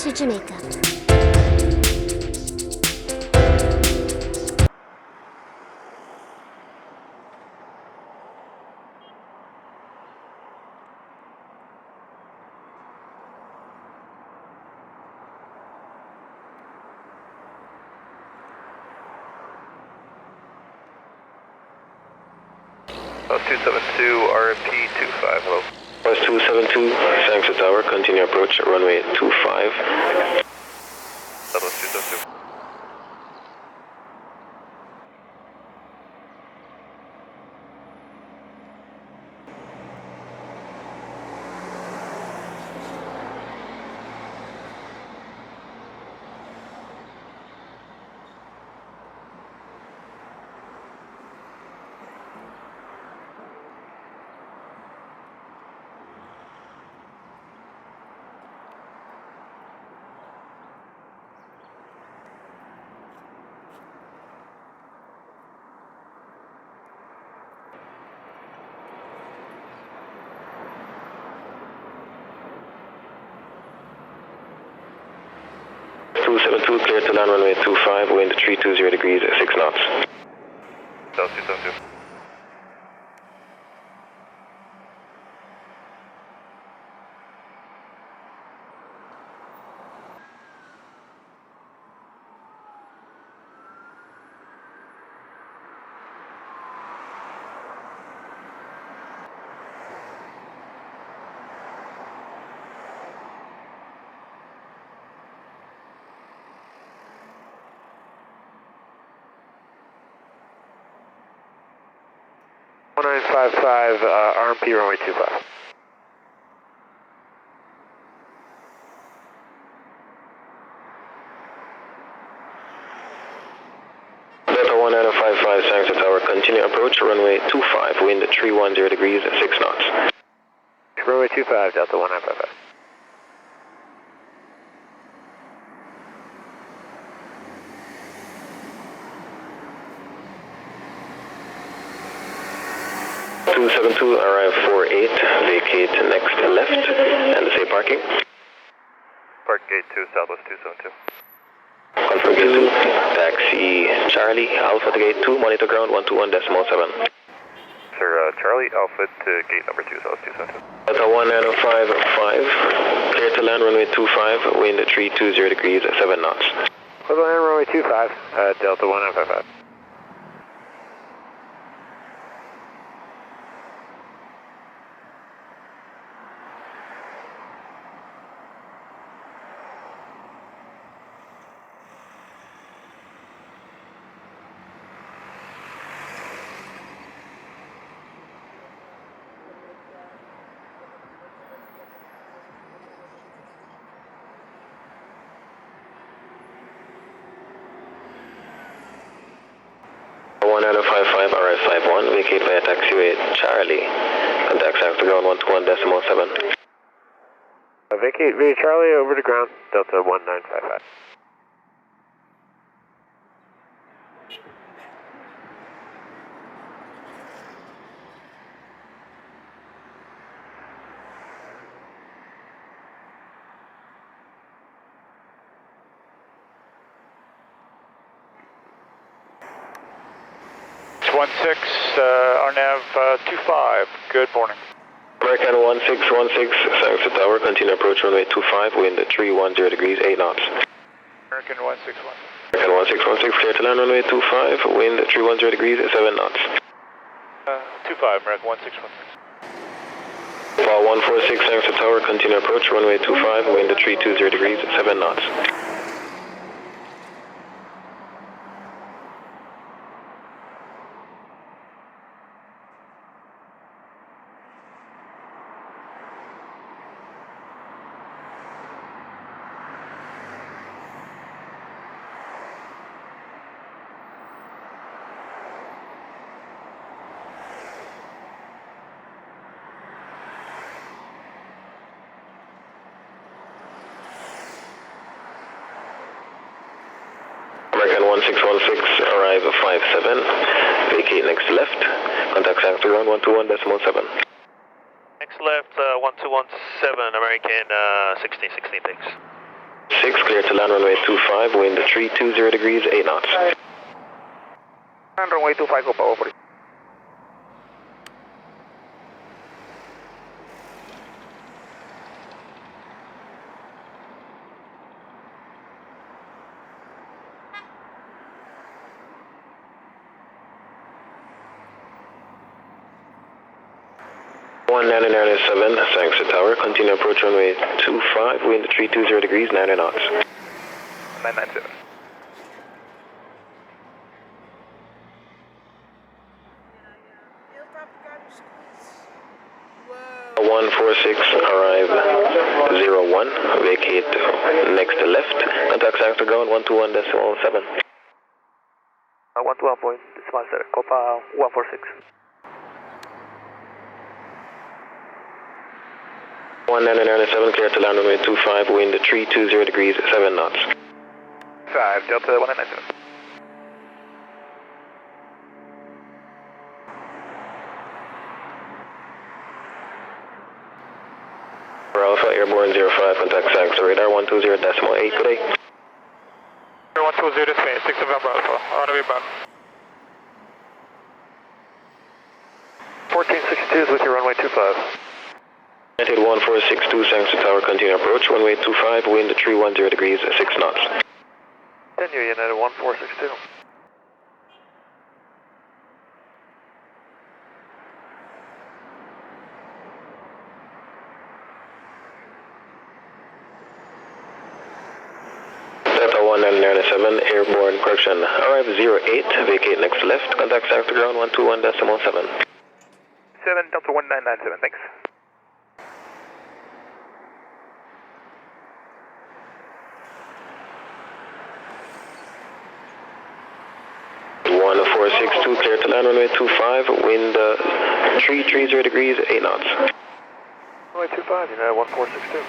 to Jamaica. Bus 272, RFP 25, hello. Bus 272, thanks to tower, continue approach, runway 25. Bus 272. Clear to land runway 25, wind 320 degrees, 6 knots. Bus 272. RMP runway 25. Delta 1955, thanks to tower, continue approach, runway 25, wind 310 degrees, 6 knots. Runway 25, Delta 1955. Arrive 48, vacate next left, and say parking. Park gate 2, Southwest 272. Confirm gate 2, taxi Charlie, Alpha to gate 2, monitor ground 121.7. Sir, Charlie, Alpha to gate number 2, Southwest 272. Delta 1955, clear to land runway 25, wind 320 degrees, 7 knots. Delta land runway 25, Delta 1955. Arrive 51, vacate via taxiway Charlie, contact south to ground 121.7. Vacate via Charlie over to ground, Delta 1955. RNAV 25, good morning. American 1616, thanks to tower, continue approach runway 25, wind 310 degrees, 8 knots. American 161. American 1616, clear to land runway 25, wind 310 degrees, 7 knots. 25, American 1616. Fall 146, thanks to tower, continue approach runway 25, wind 320 degrees, 7 knots. American 1616, arrive 57, vacate next left, contact south to ground 121.7. Next left, 1217, American 1616, thanks. to land runway 25, wind 320 degrees, 8 knots. And runway 25, go power 40. One 9997, thanks to tower. Continue approach runway 25, wind 320 degrees, 90 knots. 997. Whoa. 146, arrive 01, vacate next to left. Contact sector ground 121.7. 121.7, Copa 146. 1997, clear to land runway 25, wind 320 degrees, 7 knots. 5, Delta 1997. For Alpha, airborne 05, contact sector radar 120.8, good day. 120 Spain, 6 November Alpha, on the way back. 1462 is with your runway 25. United 1462, thanks to tower, continue approach, runway 25, wind 310 degrees, 6 knots. Continue, United 1462. Delta 1997, airborne correction, arrive 08, vacate next left, contact sector ground 121.7. 7, Delta 1997, thanks. One 462, clear to land runway 25, wind 330 degrees, 8 knots. Runway 25, United 1462.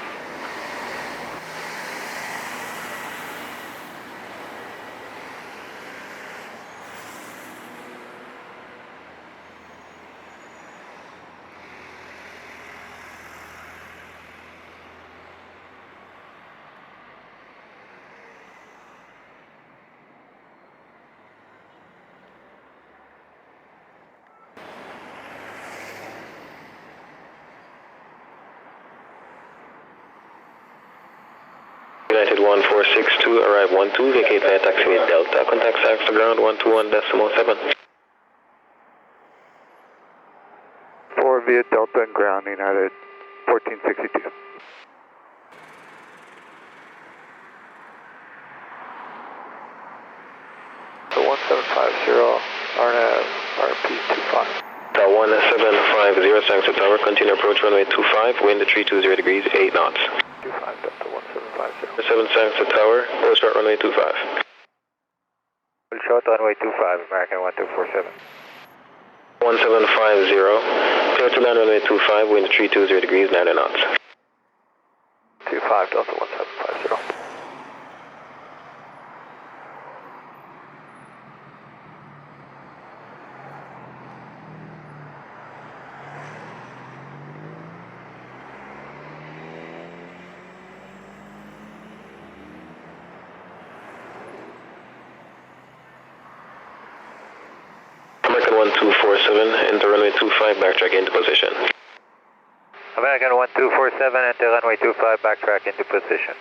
United 1462, arrive 12, vacate via taxiway Delta, contact sector ground 121.7. 4 via Delta and ground, United 1462. So 1750, RNAV, RP 25. 1750, thanks to tower, continue approach runway 25, wind 320 degrees, 8 knots. 25, Delta 1750. 7 thanks to tower, full start runway 25. Full short runway 25, American 1247. 1750, clear to land runway 25, wind 320 degrees, 90 knots. 25, Delta 1750. American 1247, enter runway 25, backtrack into position. American 1247, enter runway 25, backtrack into position.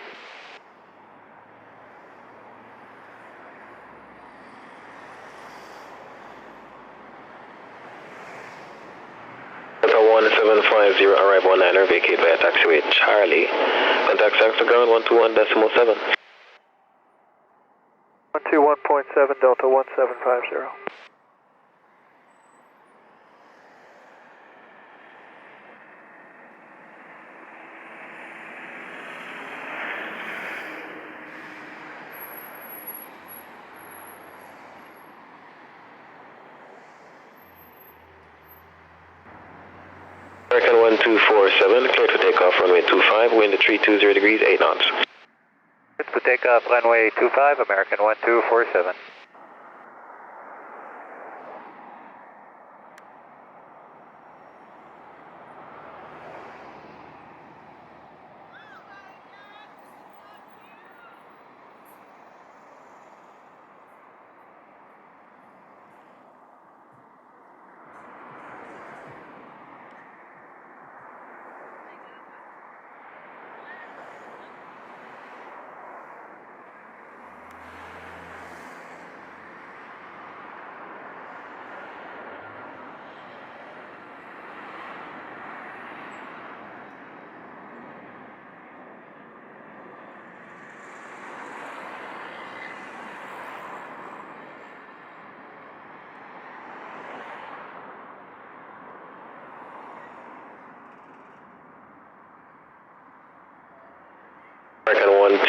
Delta 1750, arrive 19er, vacate via taxiway Charlie. Contact sector ground 121.7. 121.7, Delta 1750. American 1247, clear to takeoff runway 25, wind 320 degrees, 8 knots. It's to take off runway 25, American 1247.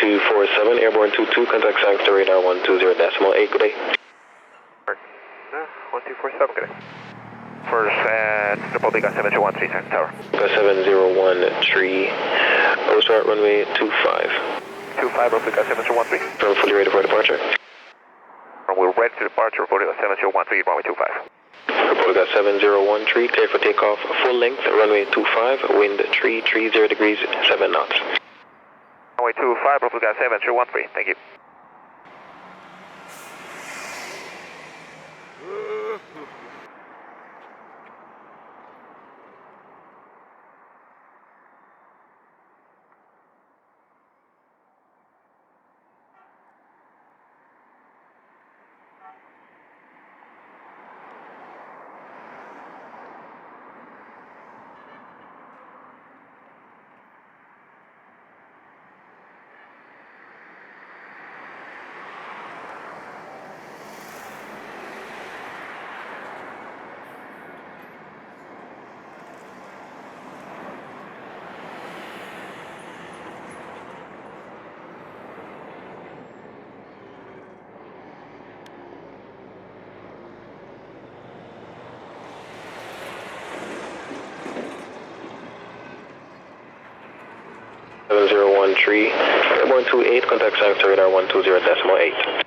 247, airborne 22, contact SANX to radar 120.8, good day. 1247, good day. First and triple B got 7013, Center Tower. Got 7013, post start runway 25. 25, roughly got 7013. From fully ready for departure. We're ready to departure, reporting got 7013, runway 25. Reported got 7013, clear for takeoff, full length, runway 25, wind 330 degrees, 7 knots. Runway 25, roughly got 7013, thank you. Airborne 28, contact SANX to radar 120.8.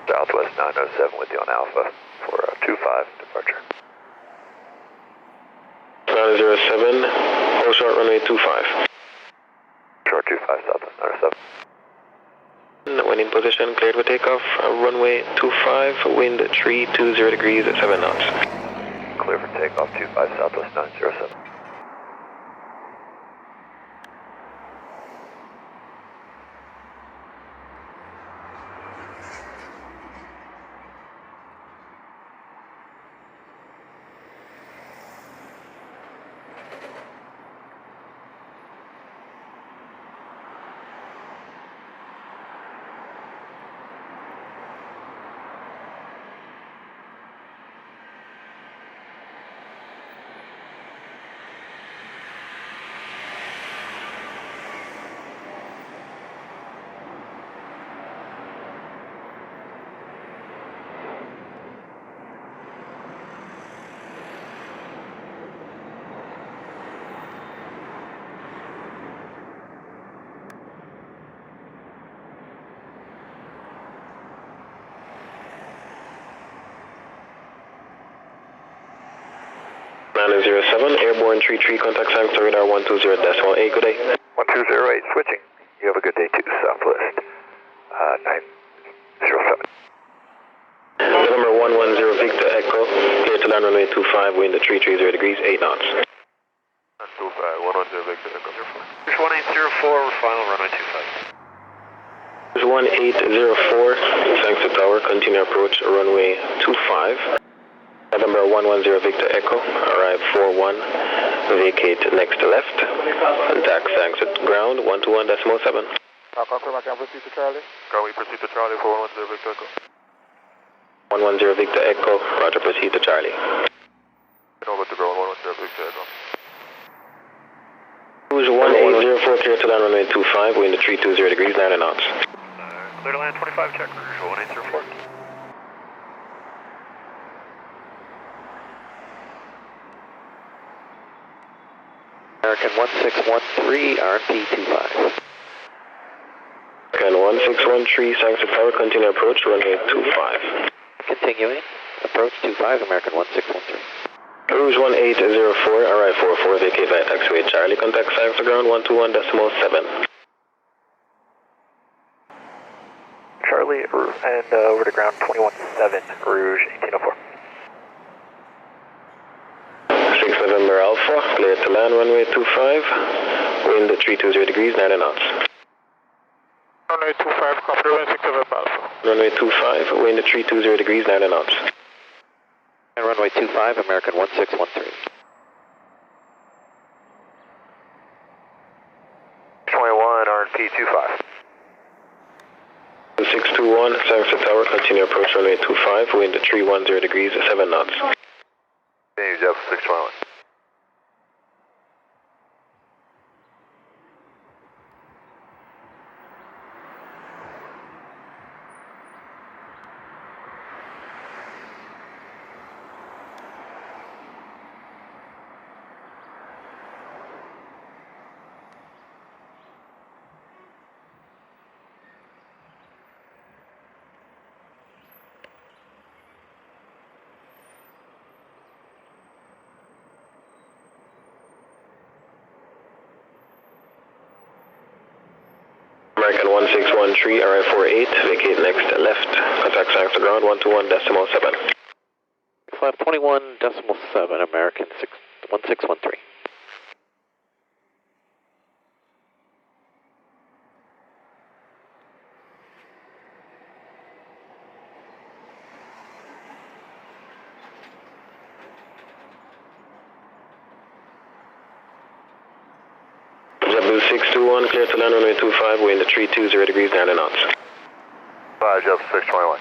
Southwest 907 with you on Alpha for 25 departure. 907, hold short runway 25. Short 25, Southwest 907. When in position, cleared for takeoff, runway 25, wind 320 degrees, 7 knots. Clear for takeoff 25, Southwest 907. Airborne 33, contact SANX to radar 120.8, good day. 1208, switching. You have a good day too, Southwest 907. November 110, Victor Echo, clear to land runway 25, wind 330 degrees, 8 knots. 25, 110, Victor Echo 04. 1804, we're final runway 25. 1804, SANX to tower, continue approach runway 25. November 110 Victor Echo, arrive 41, vacate next left, contact SANX at ground 121.7. Confirm I can proceed to Charlie. Can we proceed to Charlie for 110 Victor Echo? 110 Victor Echo, roger, proceed to Charlie. Over to ground 110 Victor Echo. Cruise 1804, clear to land runway 25, wind 320 degrees, 9 knots. Clear to land 25, check Rouge 1804. American 1613, RP 25. American 1613, SANX to tower, continue approach runway 25. Continuing, approach 25, American 1613. Rouge 1804, arrive 44, vacate via taxiway Charlie, contact SANX to ground 121.7. Charlie, and over to ground 217, Rouge 1804. 6 November Alpha, clear to land runway 25, wind 320 degrees, 9 knots. Runway 25, copy, runway 6 November Alpha. Runway 25, wind 320 degrees, 9 knots. And runway 25, American 1613. 21, RP 25. 621, SANX to tower, continue approach runway 25, wind 310 degrees, 7 knots. James up 621. 1613, arrive 48, vacate next left, contact south to ground 121.7. Flight 21.7, American 1613. JetBlue 621, clear to land runway 25, wind 320 degrees, 90 knots. 5, Jet 621.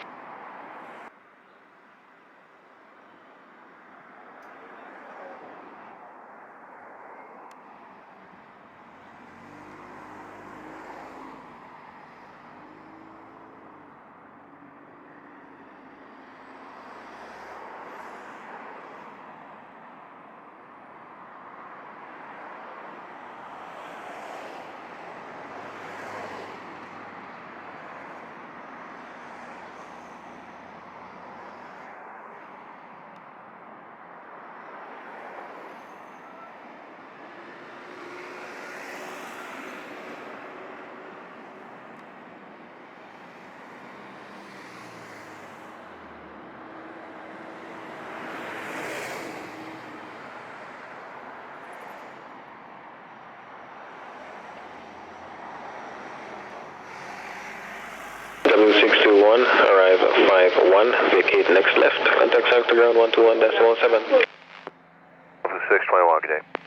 W621, arrive 51, vacate next left, contact south to ground 121.7. 621, good day.